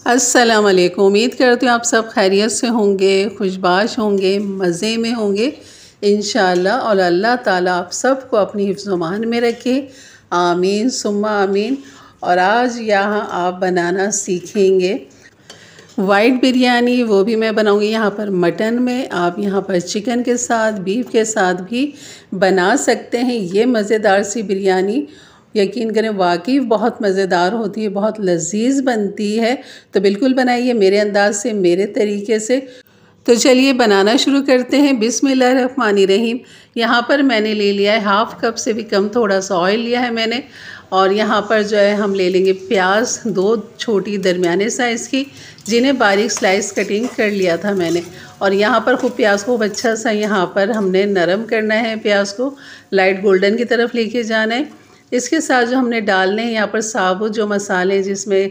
अस्सलाम वालेकुम। उम्मीद करती हूँ आप सब खैरियत से होंगे, खुशबाश होंगे, मज़े में होंगे इंशाअल्लाह। और अल्लाह ताला आप सबको अपनी हिफ्ज़ व अमान में रखे, आमीन सुम्मा आमीन। और आज यहाँ आप बनाना सीखेंगे वाइट बिरयानी, वो भी मैं बनाऊँगी यहाँ पर मटन में। आप यहाँ पर चिकन के साथ, बीफ के साथ भी बना सकते हैं ये मज़ेदार सी बिरयानी। यकीन करें वाकई बहुत मज़ेदार होती है, बहुत लजीज बनती है। तो बिल्कुल बनाइए मेरे अंदाज से, मेरे तरीके से। तो चलिए बनाना शुरू करते हैं। बिस्मिल्लाहिर्रहमानिर्रहीम। यहाँ पर मैंने ले लिया है हाफ़ कप से भी कम थोड़ा सा ऑयल लिया है मैंने। और यहाँ पर जो है हम ले लेंगे प्याज, 2 छोटी दरमियाने साइज़ की, जिन्हें बारीक स्लाइस कटिंग कर लिया था मैंने। और यहाँ पर खूब प्याज को अच्छा सा यहाँ पर हमने नरम करना है, प्याज को लाइट गोल्डन की तरफ लेके जाना है। इसके साथ जो हमने डालने हैं यहाँ पर साबुत जो मसाले, जिसमें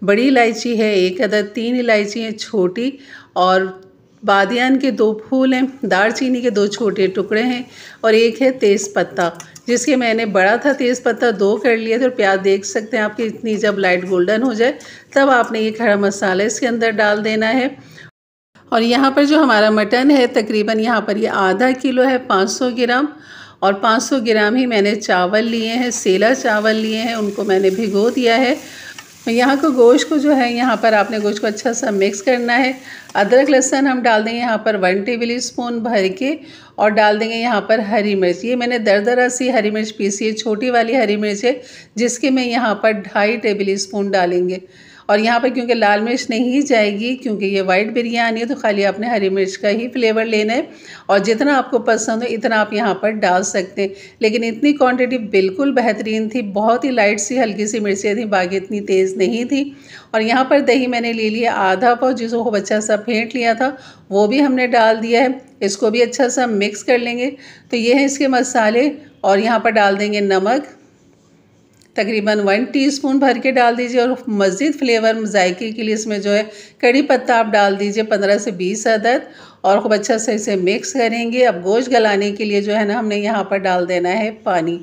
बड़ी इलायची है 1 अदद, 3 इलायची हैं छोटी, और बादियान के 2 फूल हैं, दालचीनी के 2 छोटे टुकड़े हैं, और 1 है तेज़पत्ता, जिसके मैंने बड़ा था तेज़पत्ता 2 कर लिए थे। और प्याज देख सकते हैं आपकी इतनी जब लाइट गोल्डन हो जाए तब आपने ये खड़ा मसाला इसके अंदर डाल देना है। और यहाँ पर जो हमारा मटन है तकरीबन यहाँ पर ये आधा किलो है, 500 ग्राम। और 500 ग्राम ही मैंने चावल लिए हैं, सेला चावल लिए हैं, उनको मैंने भिगो दिया है। यहाँ को गोश्त को जो है यहाँ पर आपने गोश्त को अच्छा सा मिक्स करना है। अदरक लहसुन हम डाल देंगे यहाँ पर 1 टेबल स्पून भर के, और डाल देंगे यहाँ पर हरी मिर्च। ये मैंने दरदरा सी हरी मिर्च पीसी है, छोटी वाली हरी मिर्च है, जिसके मैं यहाँ पर 2.5 टेबल स्पून डालेंगे। और यहाँ पर क्योंकि लाल मिर्च नहीं जाएगी, क्योंकि ये वाइट बिरयानी है, तो खाली आपने हरी मिर्च का ही फ्लेवर लेना है। और जितना आपको पसंद हो इतना आप यहाँ पर डाल सकते हैं। लेकिन इतनी क्वांटिटी बिल्कुल बेहतरीन थी, बहुत ही लाइट सी हल्की सी मिर्चें थी, बाकी इतनी तेज़ नहीं थी। और यहाँ पर दही मैंने ले लिया आधा पाव, जिसको खूब अच्छा सा फेंट लिया था, वो भी हमने डाल दिया है। इसको भी अच्छा सा मिक्स कर लेंगे। तो ये है इसके मसाले। और यहाँ पर डाल देंगे नमक, तकरीबन 1 टीस्पून भर के डाल दीजिए। और मज़ीद फ्लेवर जायके के लिए इसमें जो है कड़ी पत्ता आप डाल दीजिए 15 से 20 अदद, और खूब अच्छा से इसे मिक्स करेंगे। अब गोश्त गलाने के लिए जो है ना, हमने यहाँ पर डाल देना है पानी।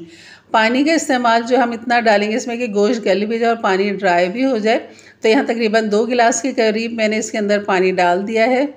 पानी का इस्तेमाल जो हम इतना डालेंगे इसमें कि गोश्त गल भी जाए और पानी ड्राई भी हो जाए। तो यहाँ तकरीबन 2 गिलास के करीब मैंने इसके अंदर पानी डाल दिया है।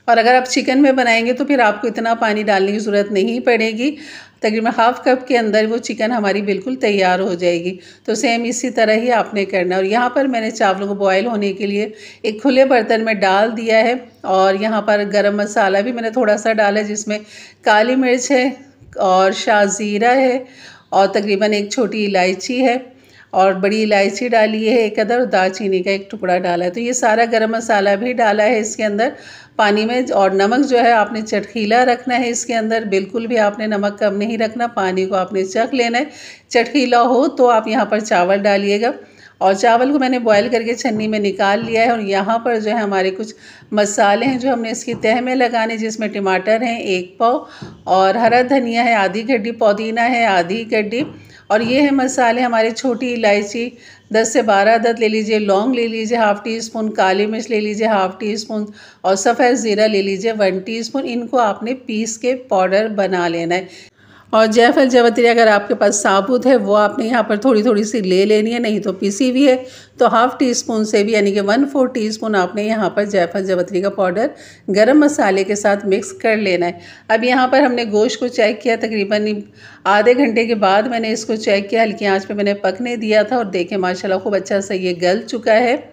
और अगर आप चिकन में बनाएंगे तो फिर आपको इतना पानी डालने की ज़रूरत नहीं पड़ेगी। तकरीबन हाफ़ कप के अंदर वो चिकन हमारी बिल्कुल तैयार हो जाएगी। तो सेम इसी तरह ही आपने करना है। और यहाँ पर मैंने चावलों को बॉयल होने के लिए एक खुले बर्तन में डाल दिया है। और यहाँ पर गरम मसाला भी मैंने थोड़ा सा डाला है, जिसमें काली मिर्च है और शाज़ीरा है, और तकरीबन 1 छोटी इलायची है, और बड़ी इलायची डाली है 1 अदद, और दालचीनी का 1 टुकड़ा डाला है। तो ये सारा गरम मसाला भी डाला है इसके अंदर पानी में। और नमक जो है आपने चटकीला रखना है इसके अंदर, बिल्कुल भी आपने नमक कम नहीं रखना, पानी को आपने चख लेना है। चटकीला हो तो आप यहाँ पर चावल डालिएगा। और चावल को मैंने बॉयल करके छन्नी में निकाल लिया है। और यहाँ पर जो है हमारे कुछ मसाले हैं जो हमने इसकी तह में लगाने, जिसमें टमाटर हैं 1 पाव, और हरा धनिया है आधी गड्डी, पुदीना है आधी गड्डी, और ये है मसाले हमारे। छोटी इलायची 10 से 12 अदद ले लीजिए, लौंग ले लीजिए ½ टीस्पून, काली मिर्च ले लीजिए ½ टीस्पून, और सफ़ेद ज़ीरा ले लीजिए 1 टीस्पून। इनको आपने पीस के पाउडर बना लेना है। और जायफल जावित्री अगर आपके पास साबुत है वो आपने यहाँ पर थोड़ी थोड़ी सी ले लेनी है, नहीं तो पिसी हुई है तो ½ टीस्पून से भी, यानी कि 1/4 टीस्पून आपने यहाँ पर जायफल जावित्री का पाउडर गरम मसाले के साथ मिक्स कर लेना है। अब यहाँ पर हमने गोश्त को चेक किया, तकरीबन आधे घंटे के बाद मैंने इसको चेक किया, हल्की आंच पे मैंने पकने दिया था। और देखें माशाल्लाह खूब अच्छा सा ये गल चुका है।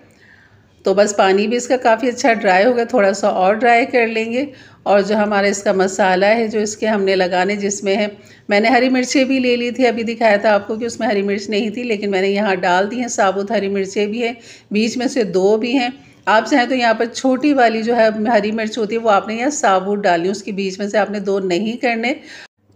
तो बस पानी भी इसका काफ़ी अच्छा ड्राई हो गया, थोड़ा सा और ड्राई कर लेंगे। और जो हमारा इसका मसाला है जो इसके हमने लगाने, जिसमें है मैंने हरी मिर्चें भी ले ली थी, अभी दिखाया था आपको कि उसमें हरी मिर्च नहीं थी, लेकिन मैंने यहाँ डाल दी हैं। साबुत हरी मिर्चें भी हैं, बीच में से 2 भी हैं। आप चाहें तो यहाँ पर छोटी वाली जो है हरी मिर्च होती है वो आपने यहाँ साबुत डाली, उसके बीच में से आपने 2 नहीं करने।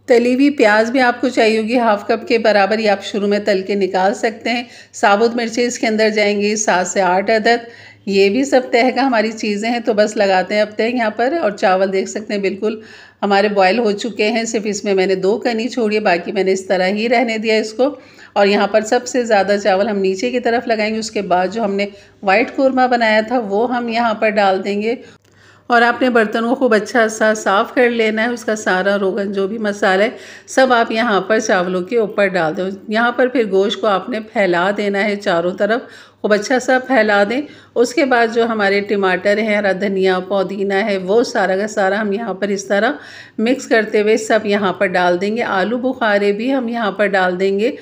तली हुई प्याज भी आपको चाहिए होगी ½ कप के बराबर, ये आप शुरू में तल के निकाल सकते हैं। साबुत मिर्चें इसके अंदर जाएंगी 7 से 8 अदद। ये भी सब तह का हमारी चीज़ें हैं, तो बस लगाते हैं अब तह यहाँ पर। और चावल देख सकते हैं बिल्कुल हमारे बॉयल हो चुके हैं, सिर्फ इसमें मैंने 2 कनी छोड़ी है, बाकी मैंने इस तरह ही रहने दिया इसको। और यहाँ पर सबसे ज़्यादा चावल हम नीचे की तरफ लगाएंगे। उसके बाद जो हमने वाइट कोरमा बनाया था वो हम यहाँ पर डाल देंगे। और आपने बर्तन को खूब अच्छा सा साफ़ कर लेना है, उसका सारा रोगन जो भी मसाला है सब आप यहाँ पर चावलों के ऊपर डाल दो। यहाँ पर फिर गोश्त को आपने फैला देना है चारों तरफ, खूब अच्छा सा फैला दें। उसके बाद जो हमारे टमाटर हैं, हरा धनिया, पुदीना है, वो सारा का सारा हम यहाँ पर इस तरह मिक्स करते हुए सब यहाँ पर डाल देंगे। आलू बुखारे भी हम यहाँ पर डाल देंगे।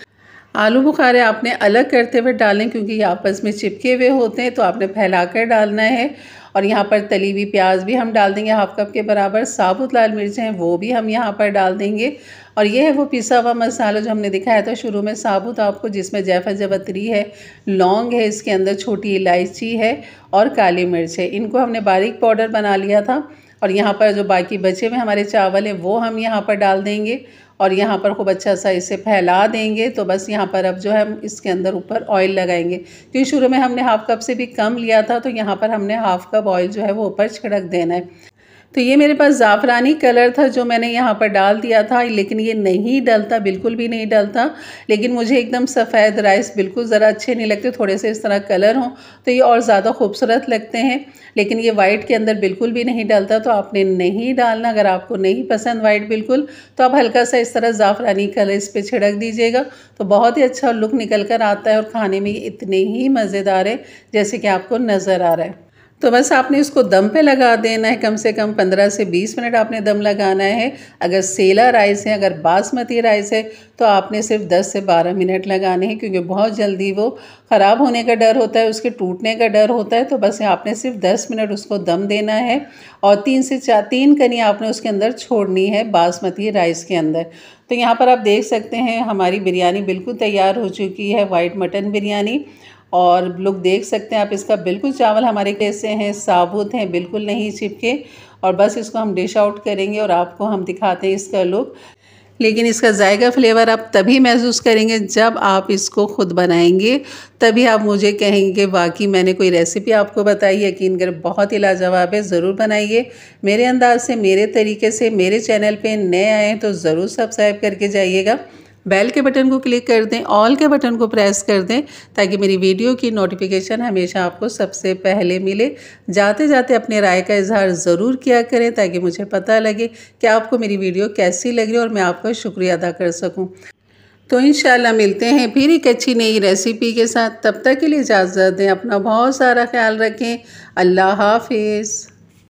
आलू बुखारे आपने अलग करते हुए डालें क्योंकि ये आपस में चिपके हुए होते हैं, तो आपने फैलाकर डालना है। और यहाँ पर तली हुई प्याज भी हम डाल देंगे हाफ कप के बराबर। साबुत लाल मिर्च हैं वो भी हम यहाँ पर डाल देंगे। और ये है वो पिसा हुआ मसाला जो हमने दिखाया था शुरू में साबुत आपको, जिसमें जायफल जावित्री है, लौंग है, इसके अंदर छोटी इलायची है और काली मिर्च है। इनको हमने बारीक पाउडर बना लिया था। और यहाँ पर जो बाकी बचे हुए हमारे चावल हैं वो हम यहाँ पर डाल देंगे और यहाँ पर खूब अच्छा सा इसे फैला देंगे। तो बस यहाँ पर अब जो है हम इसके अंदर ऊपर ऑयल लगाएंगे, क्योंकि शुरू में हमने हाफ कप से भी कम लिया था, तो यहाँ पर हमने हाफ कप ऑयल जो है वो ऊपर छिड़क देना है। तो ये मेरे पास ज़ाफ़रानी कलर था जो मैंने यहाँ पर डाल दिया था, लेकिन ये नहीं डलता, बिल्कुल भी नहीं डलता। लेकिन मुझे एकदम सफ़ेद राइस बिल्कुल ज़रा अच्छे नहीं लगते, थोड़े से इस तरह कलर हों तो ये और ज़्यादा खूबसूरत लगते हैं। लेकिन ये वाइट के अंदर बिल्कुल भी नहीं डलता, तो आपने नहीं डालना। अगर आपको नहीं पसंद वाइट बिल्कुल, तो आप हल्का सा इस तरह ज़ाफ़रानी कलर इस पर छिड़क दीजिएगा, तो बहुत ही अच्छा लुक निकल कर आता है और खाने में इतने ही मज़ेदार है जैसे कि आपको नज़र आ रहा है। तो बस आपने इसको दम पे लगा देना है, कम से कम 15 से 20 मिनट आपने दम लगाना है। अगर सेला राइस है, अगर बासमती राइस है, तो आपने सिर्फ 10 से 12 मिनट लगाने हैं, क्योंकि बहुत जल्दी वो ख़राब होने का डर होता है, उसके टूटने का डर होता है। तो बस आपने सिर्फ 10 मिनट उसको दम देना है और 3 से 4 कनी आपने उसके अंदर छोड़नी है बासमती राइस के अंदर। तो यहाँ पर आप देख सकते हैं हमारी बिरयानी बिल्कुल तैयार हो चुकी है, वाइट मटन बिरयानी। और लुक देख सकते हैं आप इसका, बिल्कुल चावल हमारे कैसे हैं, साबुत हैं, बिल्कुल नहीं चिपके। और बस इसको हम डिश आउट करेंगे और आपको हम दिखाते हैं इसका लुक। लेकिन इसका जायका फ्लेवर आप तभी महसूस करेंगे जब आप इसको खुद बनाएंगे, तभी आप मुझे कहेंगे वाकई मैंने कोई रेसिपी आपको बताई, यकीन कर बहुत ही लाजवाब है। ज़रूर बनाइए मेरे अंदाज से, मेरे तरीके से। मेरे चैनल पे नए आए हैं तो ज़रूर सब्सक्राइब करके जाइएगा, बेल के बटन को क्लिक कर दें, ऑल के बटन को प्रेस कर दें, ताकि मेरी वीडियो की नोटिफिकेशन हमेशा आपको सबसे पहले मिले। जाते जाते अपने राय का इजहार ज़रूर किया करें, ताकि मुझे पता लगे कि आपको मेरी वीडियो कैसी लग रही है और मैं आपका शुक्रिया अदा कर सकूं। तो इंशाल्लाह मिलते हैं फिर एक अच्छी नई रेसिपी के साथ। तब तक के लिए इजाज़त दें, अपना बहुत सारा ख्याल रखें। अल्लाह हाफिज़।